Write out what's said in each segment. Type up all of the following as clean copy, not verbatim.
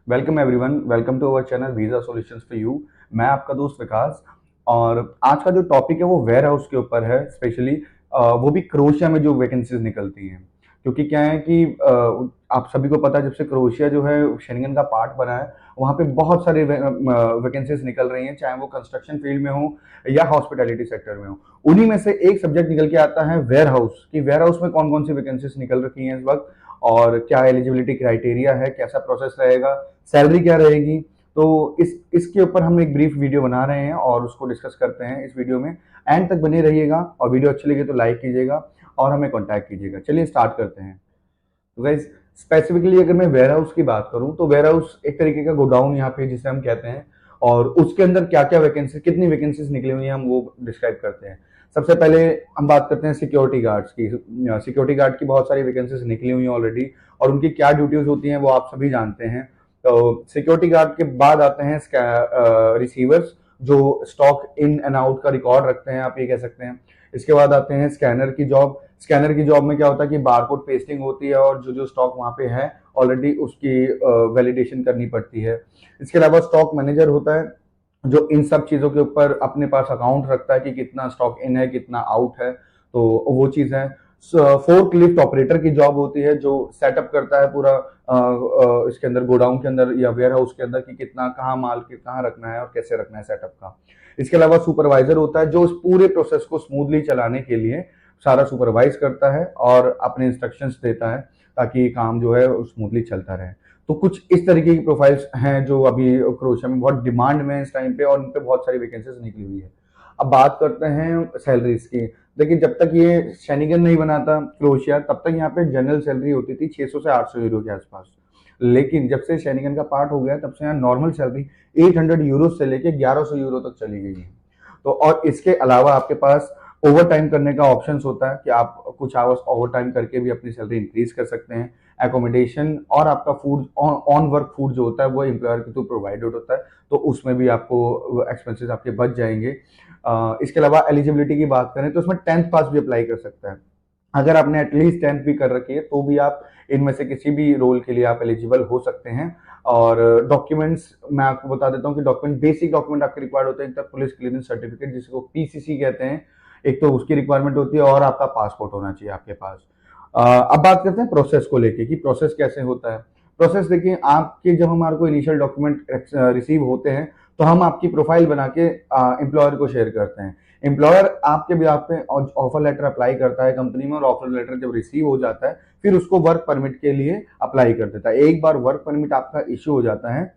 Welcome everyone, welcome to our channel visa solutions for you. मैं आपका दोस्त विकास। और आज का जो टॉपिक है वो वेयर हाउस के ऊपर है स्पेशली। वो भी क्रोएशिया में जो वैकेंसीज निकलती हैं। क्योंकि क्या है कि आप सभी को पता है, जब से क्रोएशिया जो है शेंगन का पार्ट बना है, वहाँ पे बहुत सारी वैकेंसीज निकल रही हैं, चाहे वो कंस्ट्रक्शन फील्ड में हो या हॉस्पिटैलिटी सेक्टर में हो। उन्हीं में से एक सब्जेक्ट निकल के आता है वेयर हाउस, कि वेयर हाउस में कौन कौन सी वैकेंसीज निकल रखी हैं इस वक्त, और क्या एलिजिबिलिटी क्राइटेरिया है, कैसा प्रोसेस रहेगा, सैलरी क्या रहेगी। तो इसके ऊपर हम एक ब्रीफ वीडियो बना रहे हैं और उसको डिस्कस करते हैं इस वीडियो में। एंड तक बने रहिएगा, और वीडियो अच्छी लगी तो लाइक कीजिएगा और हमें कॉन्टैक्ट कीजिएगा। चलिए स्टार्ट करते हैं। तो गाइज, स्पेसिफिकली अगर मैं वेयर हाउस की बात करूं तो वेयर हाउस एक तरीके का गोडाउन यहाँ पे जिसे हम कहते हैं, और उसके अंदर क्या क्या वैकेंसी, कितनी वैकेंसीज निकली हुई हैं, हम वो डिस्क्राइब करते हैं। सबसे पहले हम बात करते हैं सिक्योरिटी गार्ड्स की। सिक्योरिटी गार्ड की बहुत सारी वैकेंसीज निकली हुई हैं ऑलरेडी, और उनकी क्या ड्यूटीज होती हैं वो आप सभी जानते हैं। तो सिक्योरिटी गार्ड के बाद आते हैं रिसीवर्स, जो स्टॉक इन एंड आउट का रिकॉर्ड रखते हैं, आप ये कह सकते हैं। इसके बाद आते हैं स्कैनर की जॉब। स्कैनर की जॉब में क्या होता है कि बारकोड पेस्टिंग होती है, और जो जो स्टॉक वहाँ पे है ऑलरेडी उसकी वैलिडेशन करनी पड़ती है। इसके अलावा स्टॉक मैनेजर होता है, जो इन सब चीज़ों के ऊपर अपने पास अकाउंट रखता है कि कितना स्टॉक इन है, कितना आउट है। तो वो चीज़ है। फोर्क लिफ्ट ऑपरेटर की जॉब होती है, जो सेटअप करता है पूरा इसके अंदर, गोडाउन के अंदर या वेयर हाउस के अंदर, कि कितना कहाँ माल के कहाँ रखना है और कैसे रखना है सेटअप का। इसके अलावा सुपरवाइजर होता है, जो इस पूरे प्रोसेस को स्मूथली चलाने के लिए सारा सुपरवाइज करता है और अपने इंस्ट्रक्शंस देता है, ताकि काम जो है स्मूथली चलता रहे। तो कुछ इस तरीके की प्रोफाइल्स हैं जो अभी क्रोएशिया में बहुत डिमांड में है इस टाइम पे, और उन पे बहुत सारी वैकेंसीज निकली हुई है। अब बात करते हैं सैलरीज की। देखिए, जब तक ये शेनिगन नहीं बना था क्रोएशिया, तब तक यहाँ पे जनरल सैलरी होती थी 600 से 800 यूरो के आसपास। लेकिन जब से शेनिगन का पार्ट हो गया, तब से यहाँ नॉर्मल सैलरी 800 यूरो से लेके 1100 यूरो तक चली गई है। तो और इसके अलावा आपके पास ओवर टाइम करने का ऑप्शन होता है, कि आप कुछ आवर्स ओवर टाइम करके भी अपनी सैलरी इंक्रीज कर सकते हैं। एकोमोडेशन और आपका फूड, ऑन वर्क फूड जो होता है वो एम्प्लॉयर के थ्रू प्रोवाइडेड होता है, तो उसमें भी आपको एक्सपेंसेस आपके बच जाएंगे। इसके अलावा एलिजिबिलिटी की बात करें तो उसमें 10th पास भी अप्लाई कर सकता है। अगर आपने एटलीस्ट 10th भी कर रखी है तो भी आप इनमें से किसी भी रोल के लिए आप एलिजिबल हो सकते हैं। और डॉक्यूमेंट्स मैं आपको बता देता हूँ कि डॉक्यूमेंट, बेसिक डॉक्यूमेंट आपके रिक्वायर्ड होते हैं। एक तो पुलिस क्लियरेंस सर्टिफिकेट, जिसको पीसीसी कहते हैं, एक तो उसकी रिक्वायरमेंट होती है, और आपका पासपोर्ट होना चाहिए आपके पास। अब बात करते हैं प्रोसेस को लेके, कि प्रोसेस कैसे होता है। प्रोसेस देखिए, आपके जब हमारे को इनिशियल डॉक्यूमेंट रिसीव होते हैं, तो हम आपकी प्रोफाइल बना के एम्प्लॉयर को शेयर करते हैं। एम्प्लॉयर आपके भी आप पे ऑफर लेटर अप्लाई करता है कंपनी में, और ऑफर लेटर जब रिसीव हो जाता है, फिर उसको वर्क परमिट के लिए अप्लाई कर देता है। एक बार वर्क परमिट आपका इश्यू हो जाता है,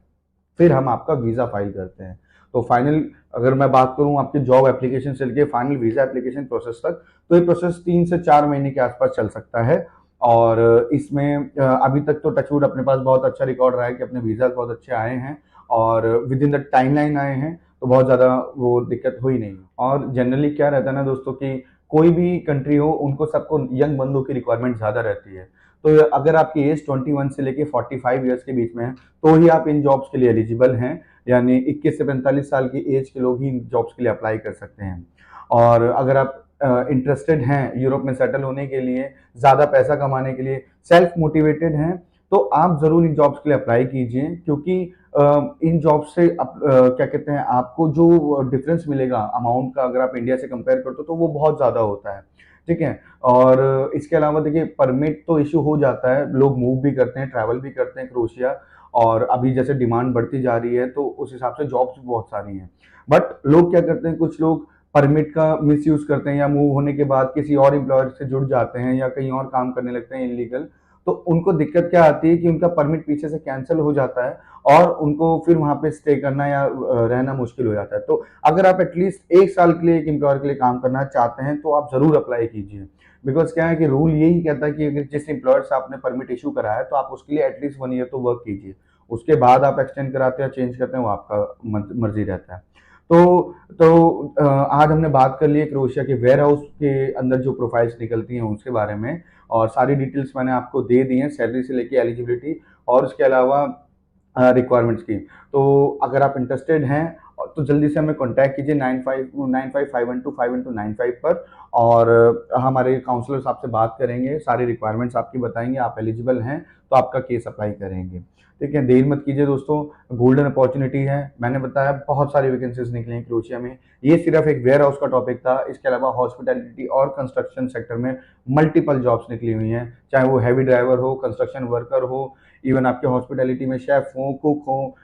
फिर हम आपका वीजा फाइल करते हैं। तो फाइनल, अगर मैं बात करूं आपकी जॉब एप्लीकेशन से लेके फाइनल वीजा एप्लीकेशन प्रोसेस तक, तो ये प्रोसेस 3 से 4 महीने के आसपास चल सकता है। और इसमें अभी तक तो टचवुड अपने पास बहुत अच्छा रिकॉर्ड रहा है कि अपने वीजा बहुत अच्छे आए हैं, और विद इन द टाइमलाइन आए हैं, तो बहुत ज़्यादा वो दिक्कत हुई नहीं। और जनरली क्या रहता है ना दोस्तों, कि कोई भी कंट्री हो, उनको सबको यंग बंदों की रिक्वायरमेंट ज़्यादा रहती है। तो अगर आपकी एज 21 से लेके 45 ईयर्स के बीच में है, तो ही आप इन जॉब्स के लिए एलिजिबल हैं। यानी 21 से 45 साल की एज के लोग ही इन जॉब्स के लिए अप्लाई कर सकते हैं। और अगर आप इंटरेस्टेड हैं यूरोप में सेटल होने के लिए, ज़्यादा पैसा कमाने के लिए, सेल्फ मोटिवेटेड हैं, तो आप ज़रूर इन जॉब्स के लिए अप्लाई कीजिए। क्योंकि इन जॉब्स से क्या कहते हैं, आपको जो डिफरेंस मिलेगा अमाउंट का, अगर आप इंडिया से कंपेयर करते हो, तो वो बहुत ज़्यादा होता है। ठीक है। और इसके अलावा देखिए, परमिट तो इशू हो जाता है, लोग मूव भी करते हैं, ट्रैवल भी करते हैं क्रोएशिया, और अभी जैसे डिमांड बढ़ती जा रही है, तो उस हिसाब से जॉब्स भी बहुत सारी हैं। बट लोग क्या करते हैं, कुछ लोग परमिट का मिसयूज करते हैं, या मूव होने के बाद किसी और एम्प्लॉयर से जुड़ जाते हैं, या कहीं और काम करने लगते हैं इलीगल। तो उनको दिक्कत क्या आती है कि उनका परमिट पीछे से कैंसिल हो जाता है, और उनको फिर वहां पे स्टे करना या रहना मुश्किल हो जाता है। तो अगर आप एटलीस्ट 1 साल के लिए एक एम्प्लॉयर के लिए काम करना चाहते हैं, तो आप जरूर अप्लाई कीजिए। बिकॉज क्या है कि रूल यही कहता है कि अगर जिस एम्प्लॉयर से आपने परमिट इशू करा है, तो आप उसके लिए एटलीस्ट 1 ईयर तो वर्क कीजिए। उसके बाद आप एक्सटेंड कराते हैं या चेंज करते हैं, वो आपका मर्जी रहता है। आज हमने बात कर ली है क्रोएशिया के वेयर हाउस के अंदर जो प्रोफाइल्स निकलती हैं उसके बारे में, और सारी डिटेल्स मैंने आपको दे दी हैं, सैलरी से लेके एलिजिबिलिटी और उसके अलावा रिक्वायरमेंट्स की। तो अगर आप इंटरेस्टेड हैं तो जल्दी से हमें कॉन्टैक्ट कीजिए 9595125125 पर, और हमारे काउंसलर्स आपसे बात करेंगे, सारी रिक्वायरमेंट्स आपकी बताएंगे, आप एलिजिबल हैं तो आपका केस अप्लाई करेंगे। ठीक है, देर मत कीजिए दोस्तों, गोल्डन अपॉर्चुनिटी है। मैंने बताया बहुत सारी वैकेंसीज निकली हैं क्रोशिया में, ये सिर्फ एक वेयर हाउस का टॉपिक था, इसके अलावा हॉस्पिटैलिटी और कंस्ट्रक्शन सेक्टर में मल्टीपल जॉब्स निकली हुई हैं, चाहे वो हैवी ड्राइवर हो, कंस्ट्रक्शन वर्कर हो, इवन आपके हॉस्पिटैलिटी में शेफ हो, कुक हो,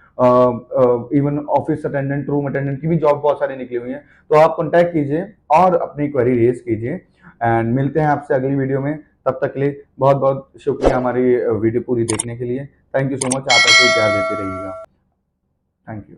even office attendant, room attendant की भी जॉब बहुत सारी निकली हुई हैं। तो आप कॉन्टैक्ट कीजिए और अपनी क्वेरी रेज कीजिए, एंड मिलते हैं आपसे अगली वीडियो में। तब तक के लिए बहुत बहुत शुक्रिया हमारी वीडियो पूरी देखने के लिए। थैंक यू सो मच, आप ऐसे ही प्यार देते रहिएगा। Thank you.